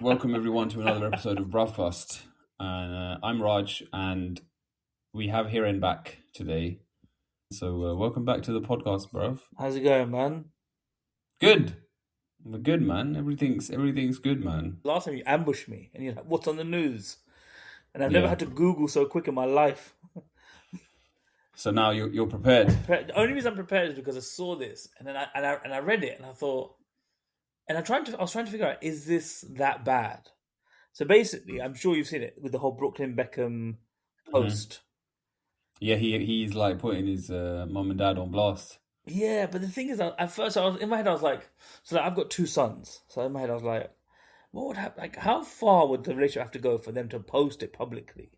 Welcome everyone to another episode of Bruvcast. And I'm Raj, and we have Hiren back today. So welcome back to the podcast, bruv. How's it going, man? Good. We're good, man. Everything's good, man. Last time you ambushed me and you're like, what's on the news? And I've never Yeah. had to Google so quick in my life. So now you're prepared. The only reason I'm prepared is because I saw this and then I read it and I thought, and I was trying to figure out, is this that bad? So basically, I'm sure you've seen it with the whole Brooklyn Beckham post. Yeah, he's like putting his mum and dad on blast. Yeah, but the thing is, at first I was in my head, I was like, so like, I've got two sons. So in my head, I was like, what would happen? Like, how far would the relationship have to go for them to post it publicly?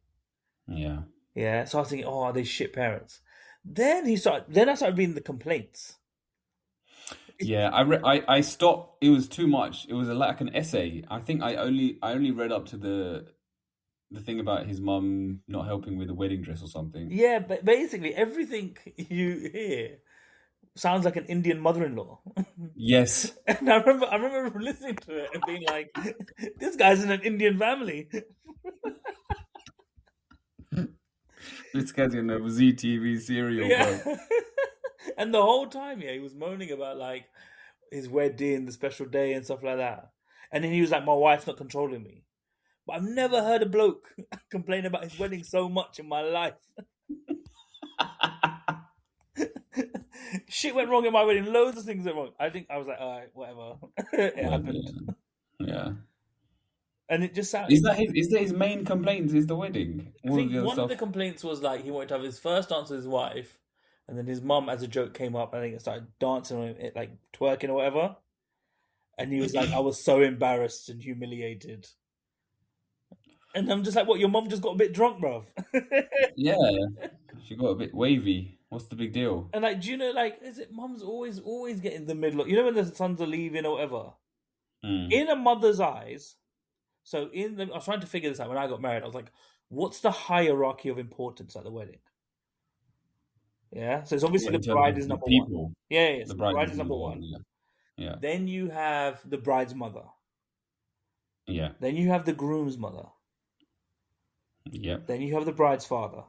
Yeah. Yeah, so I was thinking, oh, are they shit parents? Then I started reading the complaints. Yeah, I stopped. It was too much. It was like an essay. I think I only read up to the thing about his mum not helping with the wedding dress or something. Yeah, but basically everything you hear sounds like an Indian mother-in-law. Yes. And I remember listening to it and being like, this guy's in an Indian family. This guy's in a ZTV serial, Yeah. bro. And the whole time, yeah, he was moaning about like his wedding, the special day and stuff like that. And then he was like, my wife's not controlling me. But I've never heard a bloke complain about his wedding so much in my life. Shit went wrong in my wedding. Loads of things went wrong. I think I was like, all right, whatever. It happened. Yeah. And it just sounds. Is that his main complaint? Is the wedding? I All of think the other one of stuff. the complaints was like he wanted to have his first dance with his wife, and then his mum, as a joke, came up. I think it started dancing on it, like twerking or whatever. And he was like, I was so embarrassed and humiliated. And I'm just like, what? Your mum just got a bit drunk, bruv. Yeah, she got a bit wavy. What's the big deal? And like, do you know, like, is it mum's always get in the middle? You know when the sons are leaving or whatever. In a mother's eyes. So I was trying to figure this out when I got married. I was like, what's the hierarchy of importance at the wedding? Yeah, so it's obviously the bride is number one. Yeah, the bride is number one. Yeah. Then you have the bride's mother. Yeah. Then you have the groom's mother. Yeah. Then you have the bride's father.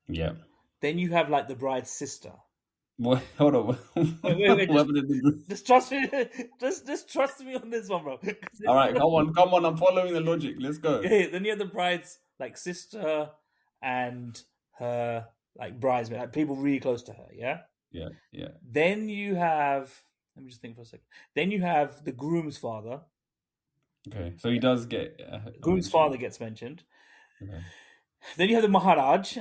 Yeah. Then you have like the bride's sister. What? Hold on. Wait, just trust me. Just trust me on this one, bro. All right, come on. I'm following the logic. Let's go. Yeah, then you have the bride's like sister and her like bridesmaid, like people really close to her. Yeah. Yeah. Yeah. Then you have. Let me just think for a second. Then you have the groom's father. Okay, so he does get groom's father gets mentioned. Okay. Then you have the Maharaj.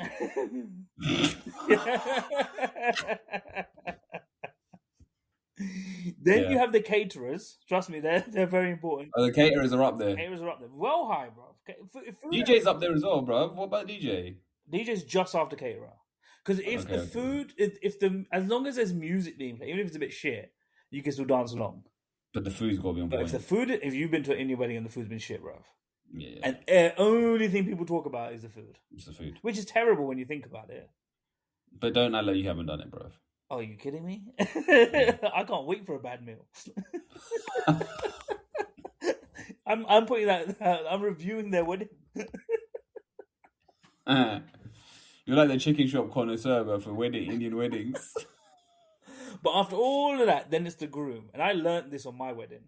Then you have the caterers. Trust me, they're very important. Oh, the caterers are up there. Caterers are up there. Well high, bro. DJ's up there as well, bro. What about DJ? DJ's just after caterer. Because if the food, as long as there's music being played, even if it's a bit shit, you can still dance along. But the food's got to be on point. But if you've been to an Indian wedding and the food's been shit, bruv. Yeah. And the only thing people talk about is the food. It's the food. Which is terrible when you think about it. But don't act like you haven't done it, bruv. Oh, are you kidding me? I can't wait for a bad meal. I'm putting that. I'm reviewing their wedding. You're like the chicken shop connoisseur, but for Indian weddings. But after all of that, then it's the groom, and I learned this on my wedding.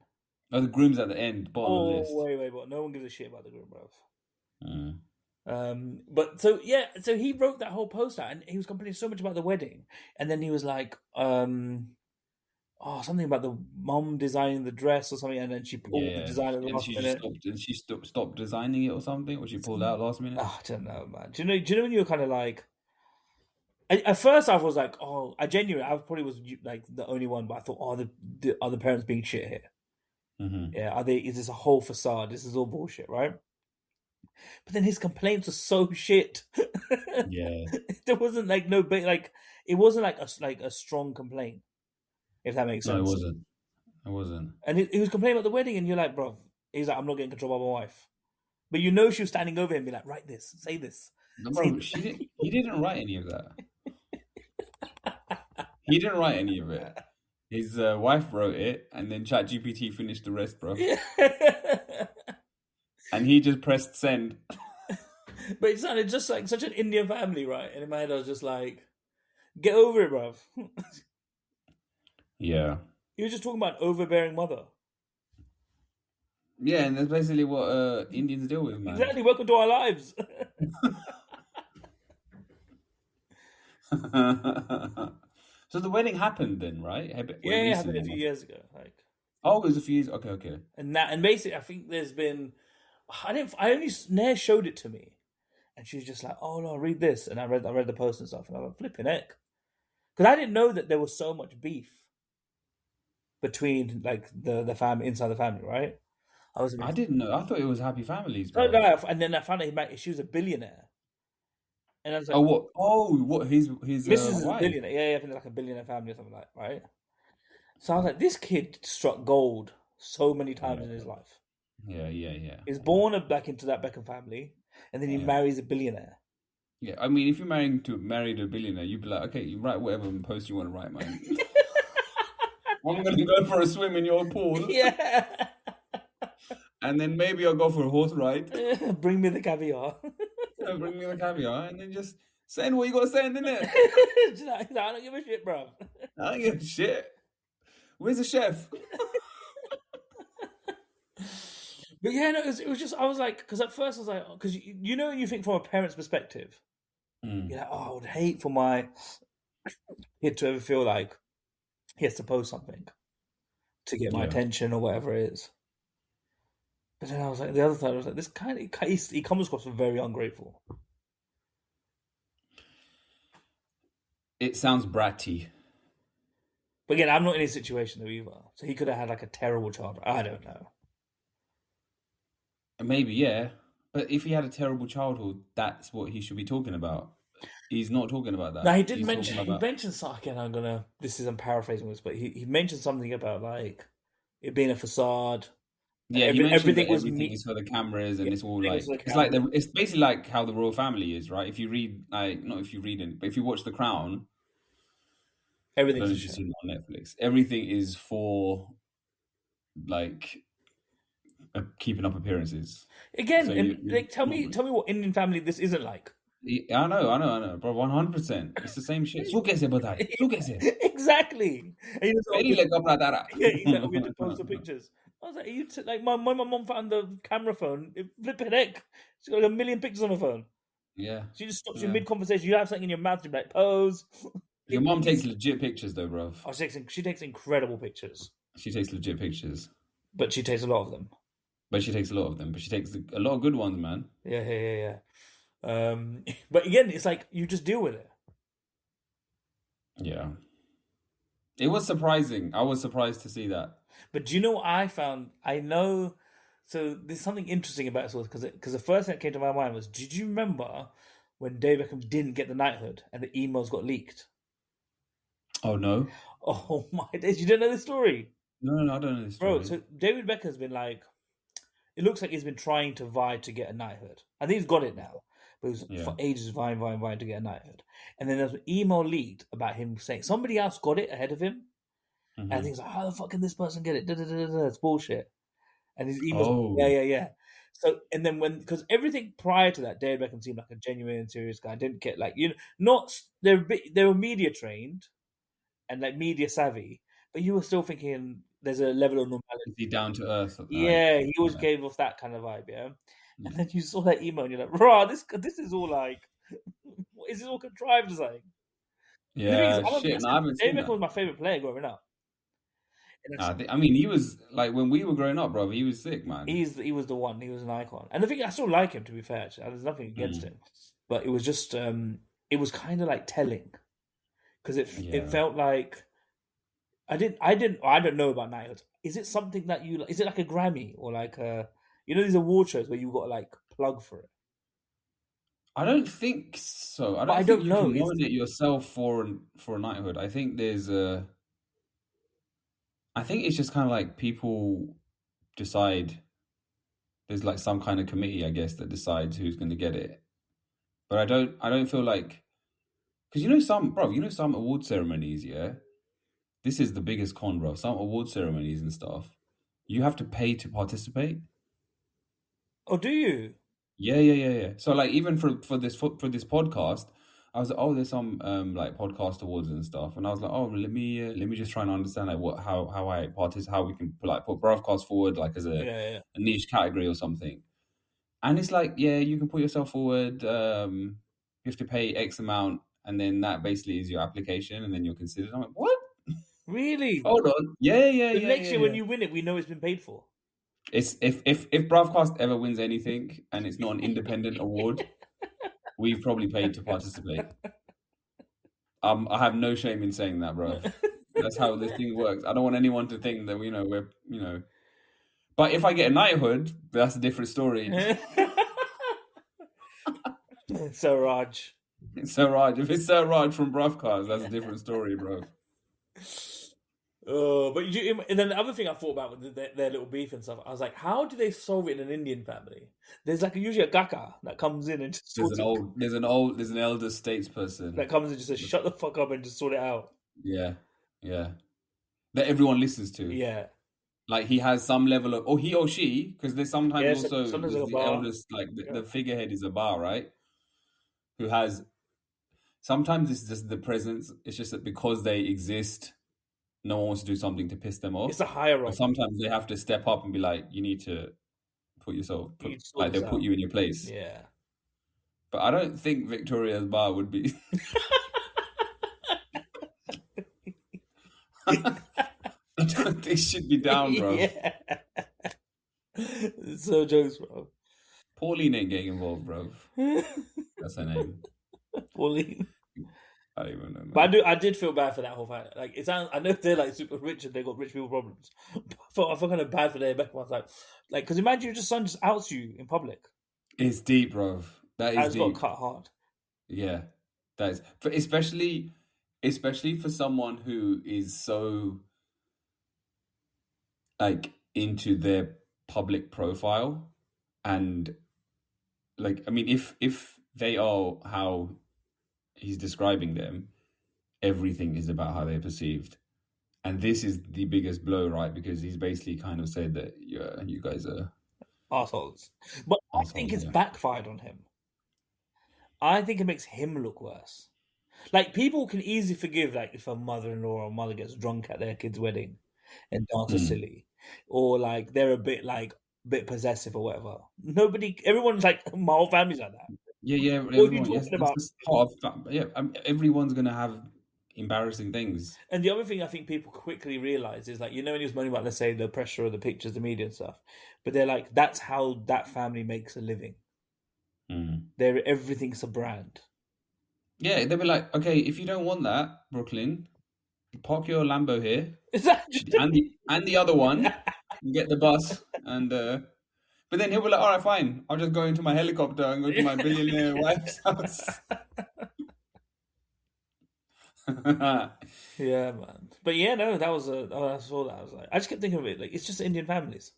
Oh, the groom's at the end, bottom of the list. Wait, but no one gives a shit about the groom, bruv. But so he wrote that whole post out, and he was complaining so much about the wedding, and then he was like, something about the mum designing the dress or something, and then she pulled the design at the last minute. And she stopped designing it or something, or she pulled out last minute. I don't know, man. Do you know when you're kind of like? At first, I was like, I probably was like the only one, but I thought, the other parents being shit here. Mm-hmm. Yeah, is this a whole facade? This is all bullshit, right? But then his complaints were so shit. Yeah, there wasn't like it wasn't like a strong complaint, if that makes sense. No, it wasn't. And he was complaining about the wedding, and you're like, bro, he's like, I'm not getting control of my wife. But you know she was standing over him, and be like, write this, say this. No, bro, he didn't write any of that. He didn't write any of it. His wife wrote it, and then ChatGPT finished the rest, bro. Yeah. And he just pressed send. But it sounded just like such an Indian family, right? And in my head, I was just like, get over it, bruv. Yeah. He was just talking about an overbearing mother. Yeah, and that's basically what Indians deal with, man. Exactly. Welcome to our lives. So the wedding happened then, right? Well, Yeah, it happened a recently. few years ago. Like, Oh, it was a few years. Okay, okay. and basically, I think there's been. I didn't. I only Nair showed it to me, and she was just like, "Oh no, read this." And I read the post and stuff, and I was like, "Flipping heck," because I didn't know that there was so much beef between like the family inside the family, right? I was a I bit. didn't know. I thought it was happy families, So, no, bro. and then I found out she was a billionaire, and I was like, Oh, what? Oh, what? His "Mrs. is a wife. billionaire, yeah, I think they're like a billionaire family or something like, right?" So I was like, "This kid struck gold so many times Yeah, in his life. yeah, yeah, yeah, He's yeah, born back into that Beckham family, and then he yeah. marries a billionaire." Yeah, I mean, if you're married to a billionaire, you'd be like, okay, you write whatever post you want to write, man. I'm gonna go for a swim in your pool, Yeah. and then maybe I'll go for a horse ride. Bring me the caviar. Bring me the caviar, and then just send what you gotta send, innit? I don't give a shit, bro. I don't give a shit. Where's the chef? But yeah, no, it was just, I was like, because at first I was like, because you know, you think from a parent's perspective, Mm, you're like, oh, I would hate for my kid to ever feel like he has to post something to get my yeah. attention or whatever it is. But then I was like, the other side, I was like, this kind of, he comes across as very ungrateful. It sounds bratty. But again, I'm not in his situation though either. So he could have had like a terrible childhood. I don't know. Maybe, yeah. But if he had a terrible childhood, that's what he should be talking about. He's not talking about Now that. he did He's talking mention he about, mentioned something. Again, this is I'm paraphrasing this, but he mentioned something about like it being a facade and yeah, he mentioned everything that was everything me. is for the cameras Yeah, and it's all everything was like for the it's like camera. it's basically like how the royal family is, right? If you read like not if you read it, but if you watch The Crown, I don't Everything's know a if you've show. seen it on Netflix. Everything is for like keeping up appearances. So Again, and like not tell me what Indian family this isn't like. I know, bro. 100%. It's the same shit. Su kaise bataye? Su kaise? Exactly. And he was like, Meri leg apna tara. yeah, he's like, oh, we had to post the pictures. I was like, like my mom found the camera phone. Flipping heck, she's got like a million pictures on her phone. Yeah, She just stops you yeah. mid conversation. You have something in your mouth, you're like, pose. Your mom takes legit pictures though, bro. Oh, she takes incredible pictures, She takes legit pictures, but she takes a lot of them. but she takes a lot of them. But she takes a lot of good ones, man. Yeah, yeah, yeah, yeah. But again, it's like you just deal with it. Yeah. It was surprising. I was surprised to see that. But do you know what I found? I know. So there's something interesting about this because the first thing that came to my mind was, did you remember when David Beckham didn't get the knighthood and the emails got leaked? Oh no. Oh my days! You don't know the story, No, no, no, I don't know this bro. story. So David Beckham's been like, it looks like he's been trying to vie to get a knighthood. I think he's got it now, but he was Yeah. for ages vying to get a knighthood. And then there's an email leaked about him saying somebody else got it ahead of him, and Hmm. he's like, how the fuck can this person get it? Da, da, da, da, da. It's bullshit. And his emails, yeah, Oh. yeah, yeah. So and then because everything prior to that, David Beckham seemed like a genuine and serious guy. Didn't get like not they were media trained and like media savvy, but you were still thinking there's a level of Is normality. he down to earth? Yeah, Like, he always yeah. gave off that kind of vibe, yeah. And Mm. then you saw that email and you're like, "Raw, this is all like, what is this all contrived?" As like, and the thing is, Yeah, I'm a shit. No, I massive haven't David seen Beckham that. was my favorite player growing up, and I mean, he was like when we were growing up, bro. He was sick, man. he was the one, he was an icon. And the thing, I still like him. To be fair, actually. There's nothing against Mm. him, but it was just it was kind of like telling because it Yeah. felt like I don't know about knighthoods. Is it something that you is it like a Grammy or like a these award shows where you got to like plug for it? I don't think so. I But I don't think don't you know. can Is nominate yourself for a knighthood. I think there's a. I think it's just kind of like people decide. There's like some kind of committee, I guess, that decides who's going to get it. But I don't feel like because some, bro, some award ceremonies, yeah. this is the biggest con, bro. Some award ceremonies and stuff, you have to pay to participate. Oh, do you? Yeah. So like even for this podcast, I was like, oh, there's some like podcast awards and stuff, and I was like, oh, let me just try and understand like what how I participate, how we can like put Bruvcast forward like as Yeah. a niche category or something. And it's like, yeah, you can put yourself forward. You have to pay X amount, and then that basically is your application, and then you're considered. I'm like, what? Really? Hold on. The next year when Yeah. you win it, we know it's been paid for. It's if Bravcast ever wins anything and it's not an independent award, we've probably paid to participate. I have no shame in saying that, bruv. That's how this thing works. I don't want anyone to think that we're But if I get a knighthood, that's a different story. So Raj. It's Sir Raj. If it's Sir Raj from Bravcast, that's a different story, bro. And then the other thing I thought about with their little beef and stuff, I was like, how do they solve it in an Indian family? There's like usually a gaka that comes in and just There's an elder statesperson that comes and just says, "Shut the fuck up and just sort it out." Yeah. That everyone listens to. Yeah. Like he has some level of, or he or she, because there's sometimes also sometimes the a bar. eldest, like the figurehead is a bar, right? Who has, sometimes it's just the presence. It's just that because they exist, no one wants to do something to piss them off. It's a hierarchy. But sometimes they have to step up and be like, you need to like they'll put you in your place. Yeah. But I don't think Victoria's bar would be. I don't think she'd be down, bro. Yeah. So jokes, bro. Pauline ain't getting involved, bro. That's her name. Pauline. I don't even know. Man. But I did feel bad for that whole family. Like it sounds, I know they're like super rich and they got rich people problems. But I felt kind of bad for their Beckham. I was like, because imagine your son just outs you in public. It's deep, bro. That is deep. Got cut hard. Yeah, that is, especially for someone who is so like into their public profile, and like, I mean, if they are how he's describing them, everything is about how they're perceived. And this is the biggest blow, right? Because he's basically kind of said that, yeah, you guys are assholes. But I think it's backfired on him. I think it makes him look worse. Like, people can easily forgive, like, if a mother-in-law or mother gets drunk at their kid's wedding and dances silly. Or, like, they're a bit possessive or whatever. Everyone's like, my whole family's like that. Yeah. What are you talking about? Everyone's going to have embarrassing things. And the other thing I think people quickly realize is, like, when he was moaning about, let's say, the pressure of the pictures, the media and stuff, but they're like, that's how that family makes a living. Everything's a brand. Yeah, they'll be like, okay, if you don't want that, Brooklyn, park your Lambo here, and the other one, and get the bus, and but then he'll be like, all right, fine, I'll just go into my helicopter and go to my billionaire wife's house. Yeah, man. But yeah, no, that was I saw that. I was like, I just kept thinking of it, like, it's just Indian families.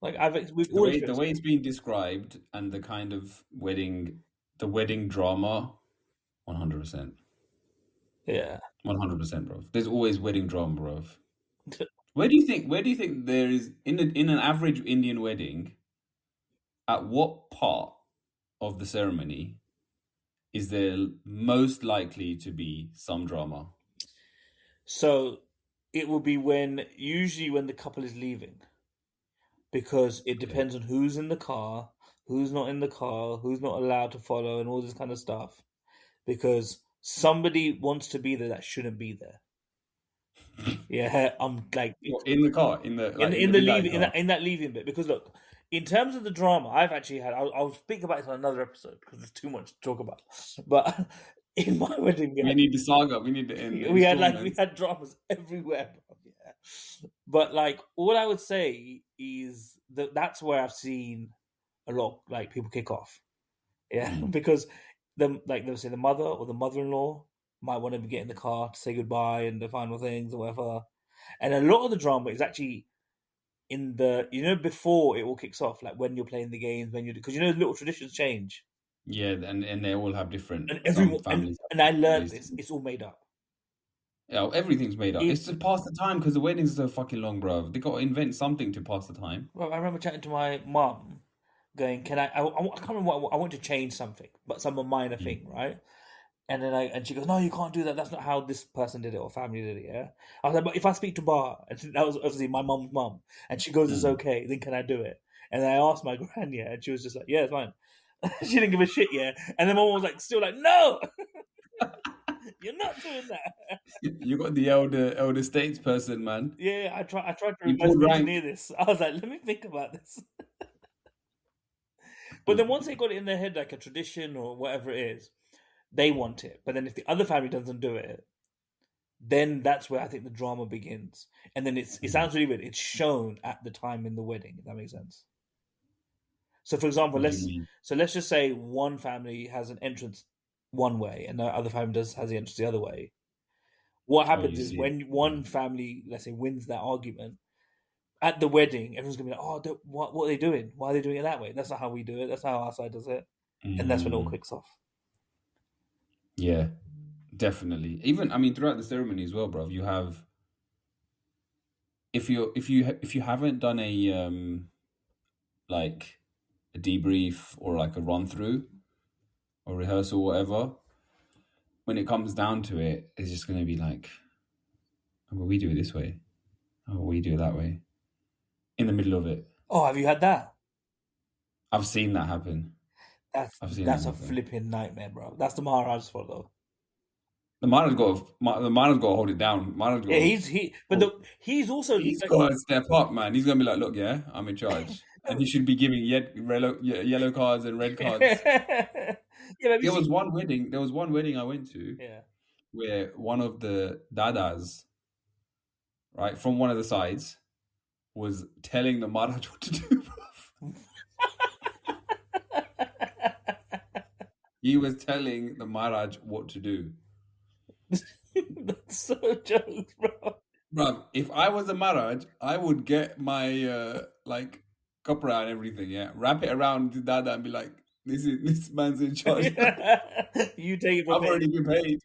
Like the way it's being described and the kind of wedding drama, 100%. Yeah, 100%, bro. There's always wedding drama, bro. Where do you think there is in an average Indian wedding? At what part of the ceremony is there most likely to be some drama? So it will be usually when the couple is leaving. Because it depends on who's in the car, who's not in the car, who's not allowed to follow, and all this kind of stuff. Because somebody wants to be there that shouldn't be there. Yeah, I'm like in the car, in the leaving bit. Because look, in terms of the drama, I've actually had. I'll speak about it on another episode because there's too much to talk about. But in my wedding, we need the saga. We need the end. We had dramas everywhere, bro. Yeah. But like, all I would say is that's where I've seen a lot like people kick off. Yeah, because they'll say the mother or the mother-in-law might want to get in the car to say goodbye and the final things or whatever. And a lot of the drama is actually in before it all kicks off, like when you're playing the games, because little traditions change. Yeah, and they all have different. And everyone, and I learned this. It's all made up. Yeah, everything's made up. If It's to pass the time because the weddings are so fucking long, bro. They got to invent something to pass the time. well, I remember chatting to my mum, going, "Can I can't remember what I want to change something, but some minor Mm, thing, right?" And she goes, "No, you can't do that. That's not how this person did it or family did it." Yeah, I was like, "But if I speak to Bar, and that was obviously my mum's mum, and she goes, it's mm. okay, then can I do it?" And then I asked my gran, yeah, and she was just like, "Yeah, it's fine." She didn't give a shit, yeah. And then mum was like, still like, "No, you're not doing that." You got the elder statesperson, man. Yeah, I tried to You reverse pulled rank. engineer this. I was like, let me think about this. But then once they got it in their head, like a tradition or whatever it is, they want it. But then if the other family doesn't do it, then that's where I think the drama begins. And then it Mm. sounds really weird. It's shown at the time in the wedding, if that makes sense. So for example, What do you mean? let's just say one family has an entrance one way and the other family has the entrance the other way. What Oh, happens you is see it. when one Mm. family, let's say, wins that argument, at the wedding, everyone's gonna be like, "Oh, what are they doing? Why are they doing it that way? That's not how we do it. That's not how our side does it." And that's when it all Mm. kicks off. Yeah, definitely. Even I mean, throughout the ceremony as well, bro. You have if you haven't done a like a debrief or like a run through or rehearsal, whatever. When it comes down to it, it's just gonna be like, oh, well, we do it this way. Oh, we do it that way. In the middle of it, Oh, have you had that? I've seen that happen. That's I've seen that that's a happen. flipping nightmare, bro. That's the Maharaj's fault, though. The man has got to hold it down. Man has got Yeah, to but hold. he's also He's like, got to step up, man. He's gonna be like, look, yeah, I'm in charge, and he should be giving yellow cards and red cards. yeah, but have you seen? There was one wedding I went to Yeah. where one of the dadas, right, from one of the sides, was telling the Maharaj what to do. He was telling the Maharaj what to do. That's so jokes, bro. Bruv, if I was a Maharaj, I would get my like kapra and everything, yeah, wrap it around the dada and be like, this man's in charge now. You take it from I've me. already been paid.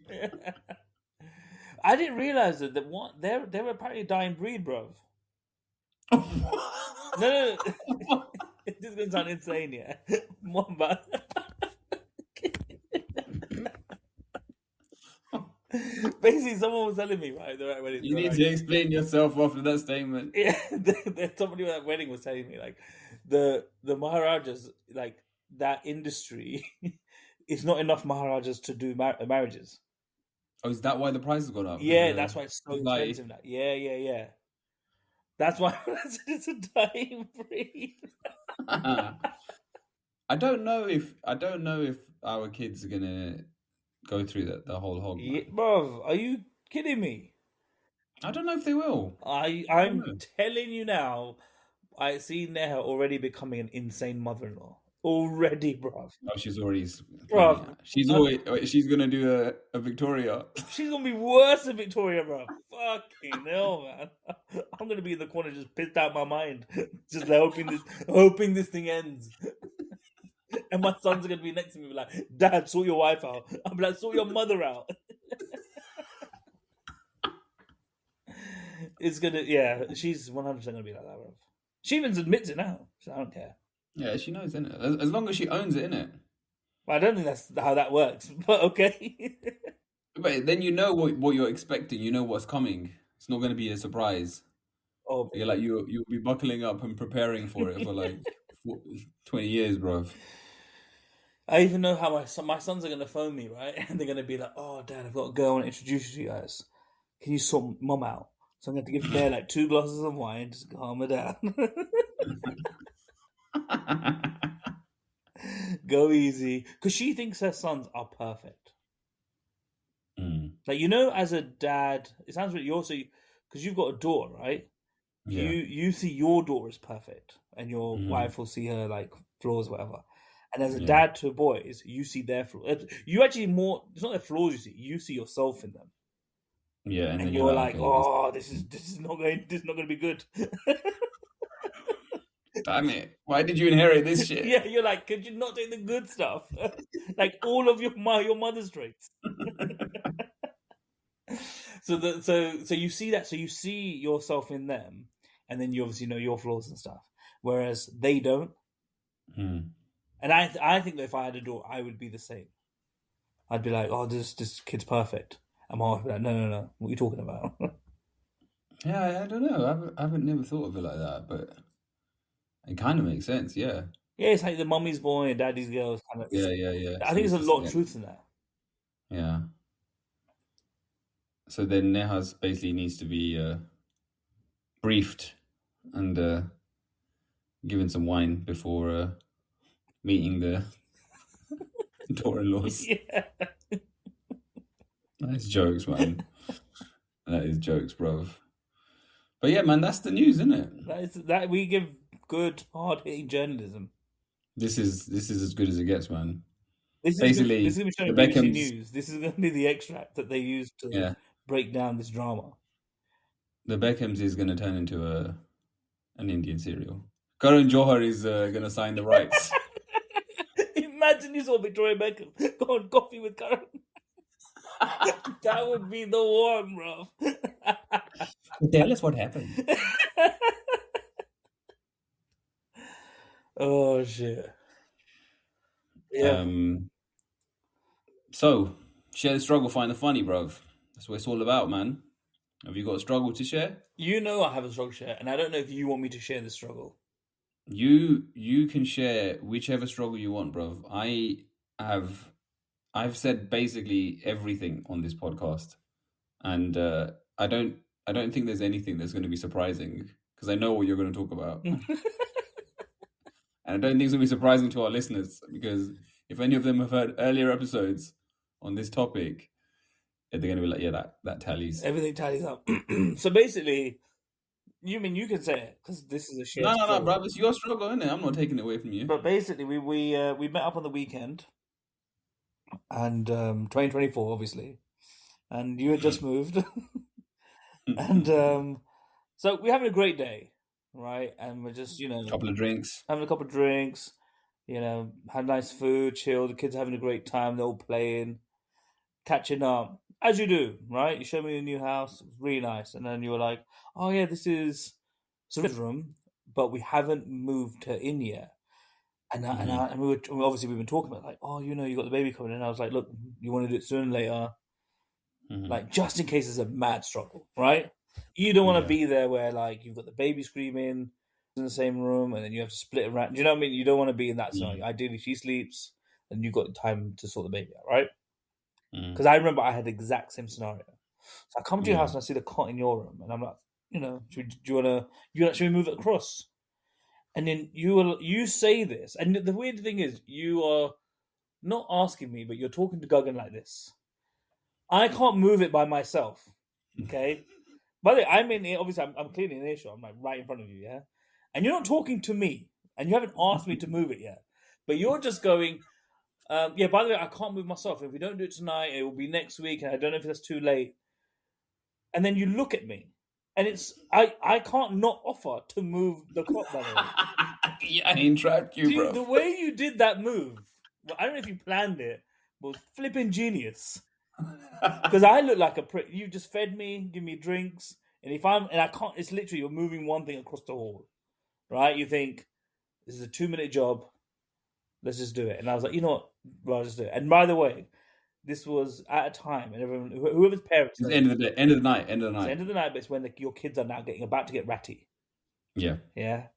I didn't realize that what they're apparently a dying breed, bro. No, no, no. This is gonna sound insane, yeah. Mamba. Basically, someone was telling me, right? The right wedding. You They're need like, to explain yourself after that statement. yeah, somebody at that wedding was telling me, like, the Maharajas, like that industry, it's not enough Maharajas to do marriages. Oh, is that why the price has gone up? Because Yeah, the that's why it's so society. expensive now. Yeah, yeah, yeah. That's why it's a dying breed. I don't know if our kids are gonna go through that the whole hog, Yeah, man. bro, are you kidding me? I don't know if they will. I don't I'm know. telling you now, I see Neha already becoming an insane mother-in-law. Already, bro. Oh, she's already planning. Bro, She's always she's gonna do a Victoria. she's gonna be worse than Victoria, bro. Fucking hell, man. I'm gonna be in the corner just pissed out my mind. Just like hoping this thing ends. And my sons are gonna be next to me like, Dad, sort your wife out. I'm like, sort your mother out. It's gonna, yeah, she's 100% gonna be like that, bro. She even admits it now, so I don't care. Yeah, she knows, innit? As long as she owns it, innit? But I don't think that's how that works, but okay. But then you know what you're expecting. You know what's coming. It's not going to be a surprise. Oh, You're like you'll be buckling up and preparing for it for like 20 years, bro. I even know how my sons are gonna phone me, right? And they're gonna be like, "Oh, Dad, I've got a girl I want to introduce you to you guys. Can you sort mom out?" So I'm going to give Bear like 2 glasses of wine just to calm her down. Go easy, because she thinks her sons are perfect. Mm, Like as a dad, it sounds like you also because you've got a daughter, right? You yeah. you see your daughter as perfect, and your Mm, wife will see her like flaws, whatever. And as a yeah. dad to boys, you see their flaws. You actually more. It's not their flaws you see. You see yourself in them, Yeah, and and then you're you're like, like, okay, "Oh, this is not going to be good." damn it. Why did you inherit this shit? Yeah, you're like, could you not take the good stuff? Like all of your mother's traits. So you see that. So you see yourself in them, and then you obviously know your flaws and stuff. Whereas they don't. And I think that if I had a daughter, I would be the same. I'd be like, oh, this kid's perfect. And my wife would be like, no. What are you talking about? Yeah, I don't know. I haven't never thought of it like that, but it kind of makes sense. Yeah, Yeah, it's like the mummy's boy and daddy's girl. Kind of. yeah. I So think it's there's a just, lot of yeah, truth in that. yeah. So then Nehas basically needs to be briefed and given some wine before meeting the daughter-in-laws. Yeah, That is jokes, man. That is jokes, bro. But yeah, man, that's the news, isn't it? that we give good, hard-hitting journalism. This is as good as it gets, man. This is Basically, going to be shown the on BBC Beckhams, News. This is going to be the extract that they use to yeah, break down this drama. the Beckhams is going to turn into an Indian serial. Karan Johar is going to sign the rights. Imagine you saw Victoria Beckham go on Coffee with Karan. That would be the one, bro. Tell us what happened. Oh shit! Yeah, So share the struggle, find the funny, bro. That's what it's all about, man. Have you got a struggle to share? you know I have a struggle share, and I don't know if you want me to share the struggle. You can share whichever struggle you want, bro. Have I've said basically everything on this podcast, and I don't think there's anything that's going to be surprising because I know what you're going to talk about, and I don't think it's going to be surprising to our listeners because if any of them have heard earlier episodes on this topic, they're going to be like, yeah, that tallies. Everything tallies up. So basically, you can say it because this is a shared No, struggle. bro. It's your struggle, isn't it? I'm not taking it away from you. But basically, we met up on the weekend, and 2024, obviously, and you had just moved, and so we're having a great day, right? And we're just Couple of drinks. having a couple of drinks, had nice food, chill. The kids are having a great time. They're all playing, catching up, as you do, right? You showed me the new house. It was really nice, and then you were like, "Oh yeah, this is Saria's room, but we haven't moved her in yet." And obviously we've been talking about like, oh, you got the baby coming in. I was like, look, you want to do it sooner or later, like just in case it's a mad struggle, right? You don't want to be there where like you've got the baby screaming in the same room and then you have to split around. Do you know what I mean? You don't want to be in that scenario. Ideally, she sleeps and you've got time to sort the baby out, right? Because I remember I had the exact same scenario. So I come to your house and I see the cot in your room, and I'm like, should we move it across? And then you say this, and the weird thing is, you are not asking me, but you're talking to Guggen like this. I can't move it by myself. Okay. By the way, obviously I'm clearly in earshot. I'm like right in front of you, yeah. And you're not talking to me, and you haven't asked me to move it yet. But you're just going, yeah. By the way, I can't move myself. If we don't do it tonight, it will be next week, and I don't know if that's too late. And then you look at me, and I can't not offer to move the clock. By the way, yeah, I entrapped you, bro. The way you did that move, I don't know if you planned it, but was flipping genius. Because I look like a prick. You just fed me, give me drinks, and I can't. It's literally you're moving one thing across the hall, right? You think this is a 2-minute job. Let's just do it. And I was like, you know what? Well, I'll just do it. And by the way, this was at a time, and everyone, whoever's parents, it's the end of the day, end of the night. It's the end of the night, but it's when your kids are now about to get ratty. Yeah. Yeah.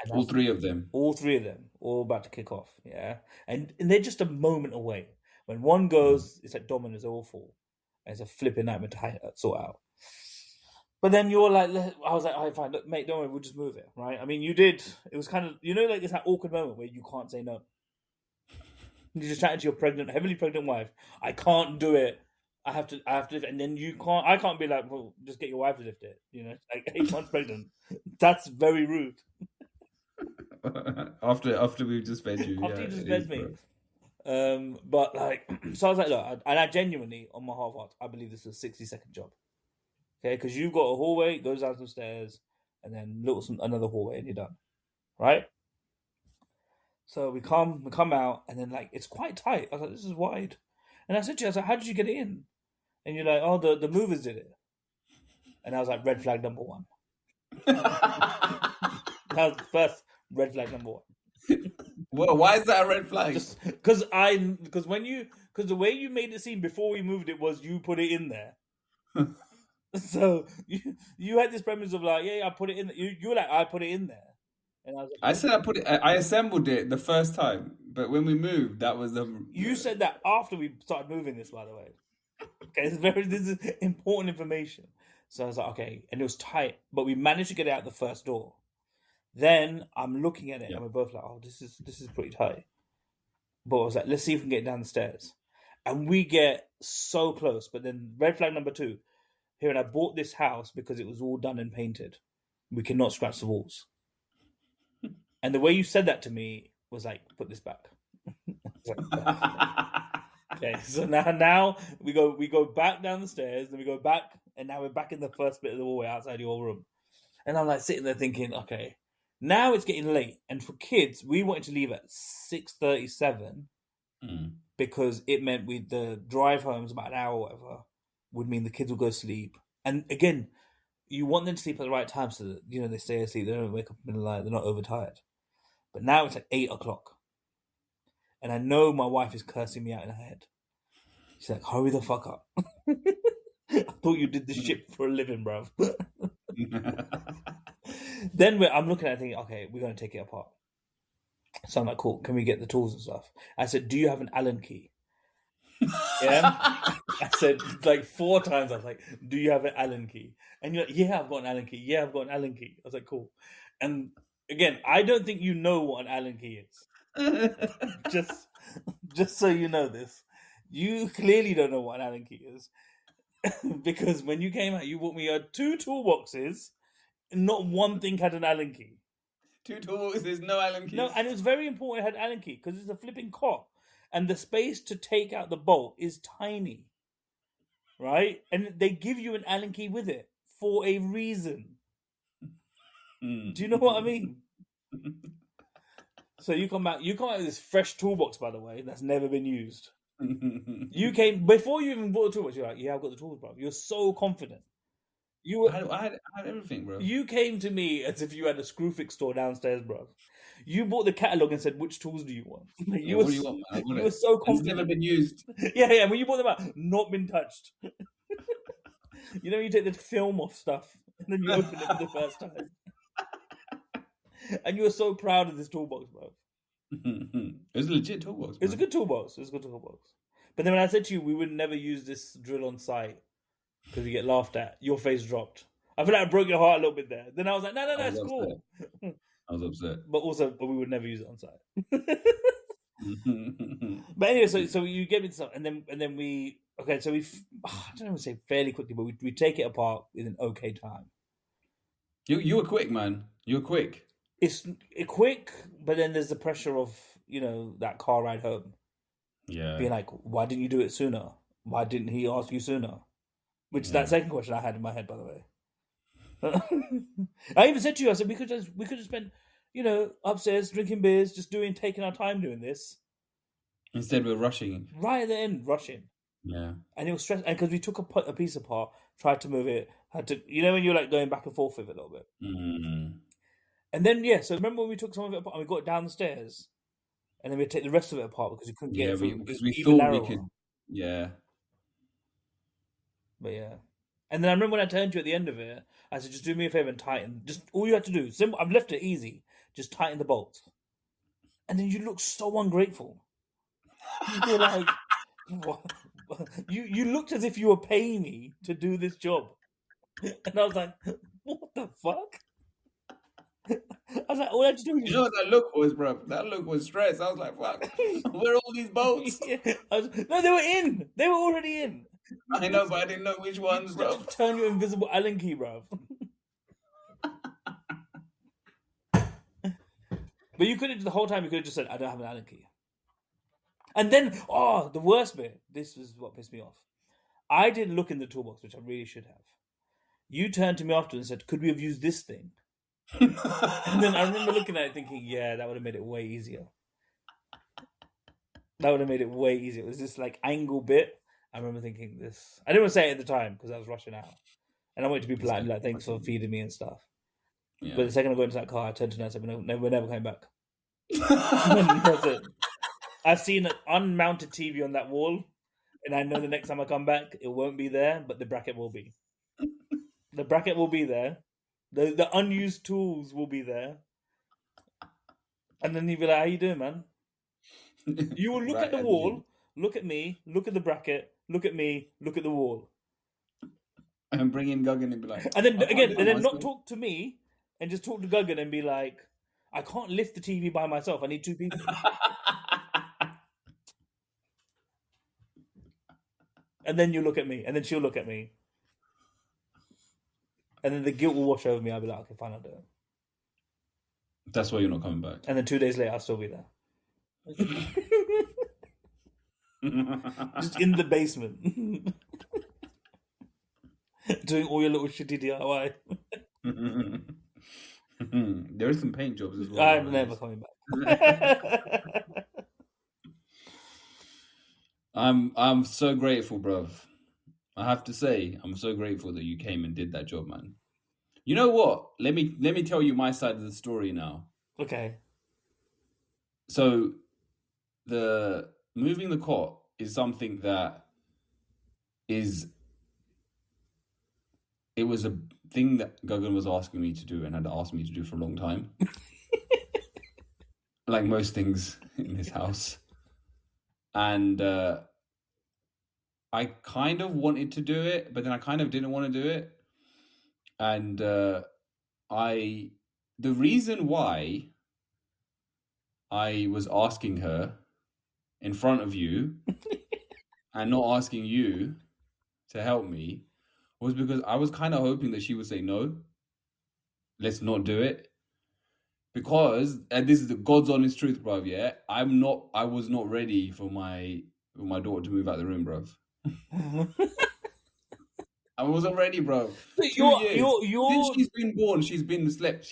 And all three of them, all about to kick off. Yeah. And they're just a moment away. When one goes, it's like dominoes, all fall. And it's a flipping nightmare to sort out. But then you're like, I was like, all right, fine, look, mate, don't worry, we'll just move it, right? I mean, you did. It was kind of, like it's that awkward moment where you can't say no. You're just chatting to your heavily pregnant wife. I can't do it. I have to lift it. And then I can't be like, well, just get your wife to lift it. Like 8 months pregnant. That's very rude. after we've just fed you. After you just fed me. But like, so I was like, look, and I genuinely, on my half heart, I believe this is a 60-second job. Okay, because you've got a hallway, goes down some stairs, and then another hallway, and you're done. Right? So we come out, and then like it's quite tight. I was like, this is wide. And I said to you, I was like, how did you get it in? And you're like, oh, the movers did it. And I was like, red flag number one. That was the first red flag number one. Well, why is that a red flag? Just because the way you made it seem before we moved it was you put it in there. So you had this premise of like, yeah, I put it in. You were like, I put it in there, and I was like, I said I assembled it the first time, but when we moved, that was the. You said that after we started moving this, by the way. Okay, this is important information. So I was like, okay, and it was tight, but we managed to get out the first door. Then I'm looking at it, Yeah. and we're both like, oh, this is pretty tight. But I was like, let's see if we can get down the stairs. And we get so close. But then red flag number two, here, and I bought this house because it was all done and painted. We cannot scratch the walls. And the way you said that to me was like, put this back. Okay, so now we go back down the stairs, then we go back, and now we're back in the first bit of the hallway outside your room. And I'm like sitting there thinking, okay, now it's getting late, and for kids, we wanted to leave at 6:37 because it meant the drive home is about an hour or whatever, would mean the kids will go to sleep. And again, you want them to sleep at the right time so that they stay asleep, they don't wake up in the night, they're not overtired. But now it's like 8 o'clock, and I know my wife is cursing me out in her head. She's like, hurry the fuck up. I thought you did this shit for a living, bruv. Then I'm looking at it thinking, okay, we're going to take it apart. So I'm like, cool, can we get the tools and stuff? I said, do you have an Allen key? Yeah? I said, like 4 times, I was like, do you have an Allen key? And you're like, yeah, I've got an Allen key. Yeah, I've got an Allen key. I was like, cool. And again, I don't think you know what an Allen key is. Just so you know this. You clearly don't know what an Allen key is. Because when you came out, you bought me 2 toolboxes. Not one thing had an Allen key. 2 toolboxes, no Allen keys. No, and it's very important it had Allen key because it's a flipping cop. And the space to take out the bolt is tiny. Right? And they give you an Allen key with it for a reason. Do you know what I mean? So you come out with this fresh toolbox, by the way, that's never been used. You came before you even bought the toolbox. You're like, yeah, I've got the tools, bro. You're so confident. I had everything, bro. You came to me as if you had a Screwfix store downstairs, bro. You bought the catalog and said, which tools do you want? What do you want, man? You were so confident. It's never been used. Yeah. When you bought them out, not been touched. You take the film off stuff and then you open it for the first time. And you were so proud of this toolbox, bro. It was a legit toolbox. It was a good toolbox. But then when I said to you, we would never use this drill on site because we get laughed at, your face dropped. I feel like I broke your heart a little bit there. Then I was like, no, it's cool. I was upset. But we would never use it on site. But anyway, so you get me to stuff, and then we I don't know, say fairly quickly, but we take it apart in an okay time. You were quick, man. You were quick. It's quick, but then there's the pressure of that car ride home. Yeah. Being like, why didn't you do it sooner? Why didn't he ask you sooner? Which is that second question I had in my head, by the way. I even said to you, I said we could just spend, upstairs drinking beers, just taking our time doing this. Instead, we're rushing. Right at the end, rushing. Yeah. And it was stressful, and because we took a piece apart, tried to move it, had to, when you're like going back and forth with it a little bit. Mm. And then so remember when we took some of it apart and we got it down the stairs, and then we take the rest of it apart because we couldn't get it through because we even thought narrower. we could. Yeah. But yeah. And then I remember when I turned to you at the end of it, I said, just do me a favor and tighten. Just all you had to do, simple. I've left it easy. Just tighten the bolts. And then you look so ungrateful. You're like, what? You looked as if you were paying me to do this job. And I was like, what the fuck? I was like, all I had to do was... You know what that look was, bro? That look was stress. I was like, fuck, where are all these bolts? No, they were in. They were already in. I know, but I didn't know which ones, bro. Turn your invisible Allen key, bro. But you could have, the whole time, you could have just said, I don't have an Allen key. And then, the worst bit, this was what pissed me off. I didn't look in the toolbox, which I really should have. You turned to me after and said, could we have used this thing? And then I remember looking at it thinking, yeah, that would have made it way easier. It was this like angle bit. I remember thinking this. I didn't want to say it at the time because I was rushing out. And I want to be polite and be like, thanks for feeding me and stuff. Yeah. But the second I go into that car, I turn to her and say, we're never coming back. That's it. I've seen an unmounted TV on that wall, and I know the next time I come back, it won't be there, but the bracket will be. The bracket will be there. The unused tools will be there. And then you'll be like, how you doing, man? You will look Right at the at the wall, end. look at me, look at the bracket, look at me, look at the wall. And bring in Guggen and be like, And then I can't again, do it and then not myself. talk to me, and just talk to Guggen and be like, I can't lift the TV by myself. I need two people. And then you look at me, and then she'll look at me. And then the guilt will wash over me. I'll be like, okay, fine, I'll do it. That's why you're not coming back. And then 2 days later, I'll still be there. Just in the basement. Doing all your little shitty DIY. There is some paint jobs as well. I'm never coming back. I'm so grateful, bruv. I have to say, I'm so grateful that you came and did that job, man. You know what? Let me tell you my side of the story now. Okay. So the moving the cot is something that it was a thing that Guggen was asking me to do and had asked me to do for a long time. Like most things in this house. And I kind of wanted to do it, but then I kind of didn't want to do it. And the reason why I was asking her in front of you and not asking you to help me was because I was kind of hoping that she would say no, let's not do it. Because, and this is the God's honest truth, bruv, yeah, I was not ready for my daughter to move out of the room, bruv. I wasn't ready, bro. 2 years. Since she's been born, she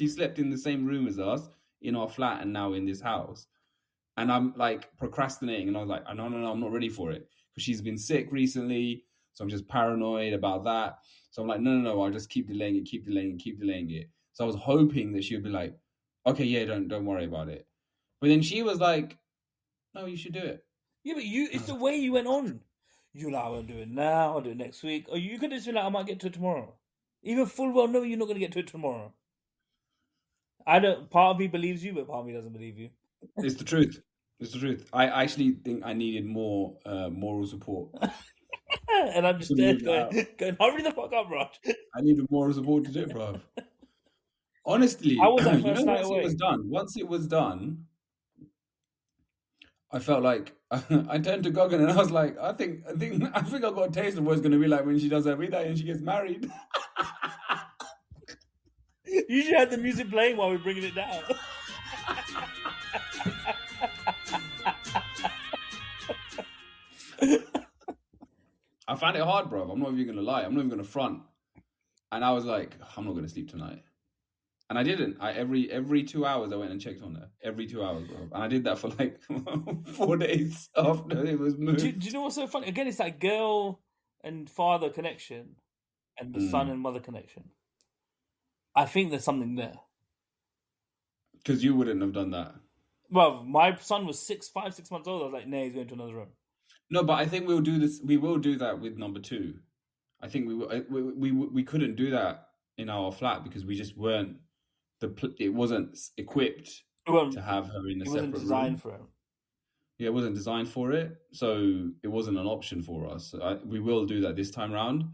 slept in the same room as us in our flat and now in this house. And I'm like procrastinating, and I was like, no, I'm not ready for it. Because she's been sick recently, so I'm just paranoid about that. So I'm like, no, I'll just keep delaying it. So I was hoping that she would be like, okay, yeah, don't worry about it. But then she was like, no, you should do it. Yeah, but it's the way you went on. You're like, I won't do it now, I'll do it next week. Or you could just be like, I might get to it tomorrow. Even full well know you're not going to get to it tomorrow. Part of me believes you, but part of me doesn't believe you. It's the truth. It's the truth. I actually think I needed more moral support. And I'm just there going, hurry the fuck up, Raj. I needed moral support to do it, bro. Honestly, I was that first night away. Once it was done, I felt like I turned to Guggen and I was like, I think I got a taste of what it's going to be like when she does everything and she gets married. You should have the music playing while we're bringing it down. I found it hard, bro. I'm not even going to lie. I'm not even going to front. And I was like, I'm not going to sleep tonight. And I didn't. Every 2 hours I went and checked on her. Every 2 hours, bro. And I did that for like 4 days after it was moved. Do you know what's so funny? Again, it's that girl and father connection and the son and mother connection. I think there's something there. Because you wouldn't have done that. Well, my son was 5, 6 months old. I was like, nah, he's going to another room. No, but I think we'll do this. We will do that with number 2. I think we couldn't do that in our flat because we just weren't. It wasn't equipped to have her in a separate room. It wasn't designed for him. Yeah, it wasn't designed for it, so it wasn't an option for us. We will do that this time round,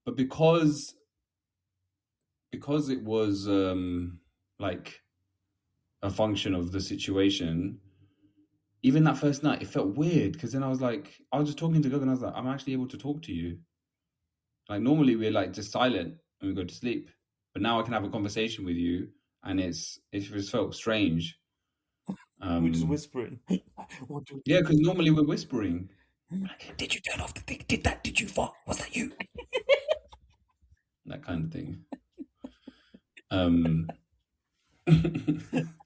but because it was like a function of the situation. Even that first night, it felt weird because then I was just talking to Guggen and I was like, I'm actually able to talk to you. Like normally we're like just silent and we go to sleep, but now I can have a conversation with you, and it just felt strange. We're just whispering. Yeah, because normally we're whispering. Did you turn off the thing? Did you fart? Was that you? That kind of thing.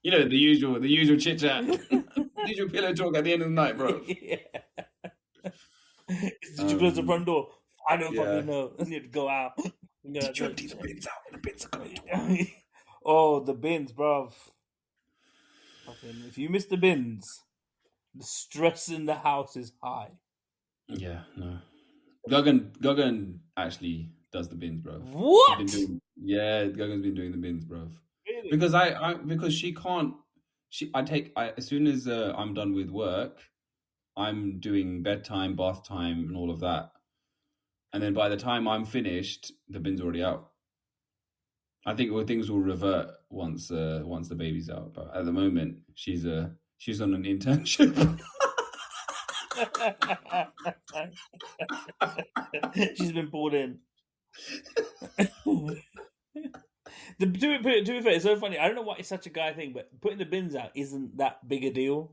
You know, the usual chit chat, the usual pillow talk at the end of the night, bro. Yeah. Did you close the front door? I don't fucking know. I need to go out. Yeah, Did you empty the bins out? The bins are going to oh, the bins, bruv. Fucking, if you miss the bins, the stress in the house is high. Yeah, no. Guggen actually does the bins, bro. She's been What? doing, yeah, Guggen's been doing the bins, bro. Really? Because because she can't, as soon as I'm done with work, I'm doing bedtime, bath time, and all of that. And then by the time I'm finished, the bin's already out. I think things will revert once the baby's out. But at the moment, she's on an internship. She's been pulled in. To be fair, it's so funny. I don't know why it's such a guy thing, but putting the bins out isn't that big a deal.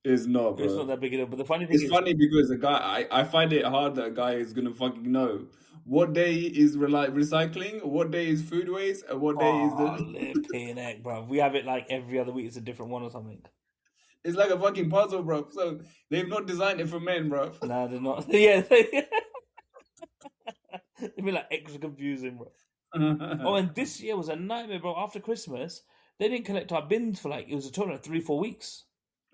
It's not, It's not bro. that big a deal. But the funny thing It's is, funny because a guy, I find it hard that a guy is gonna fucking know what day is recycling, what day is food waste, and what day is oh, the. lippy neck, bro. We have it like every other week. It's a different one or something. It's like a fucking puzzle, bro. So they've not designed it for men, bro. No, they're not. Yeah, they'd be like extra confusing, bro. Oh, and this year was a nightmare, bro. After Christmas, they didn't collect our bins for like it was a total of 3-4 weeks.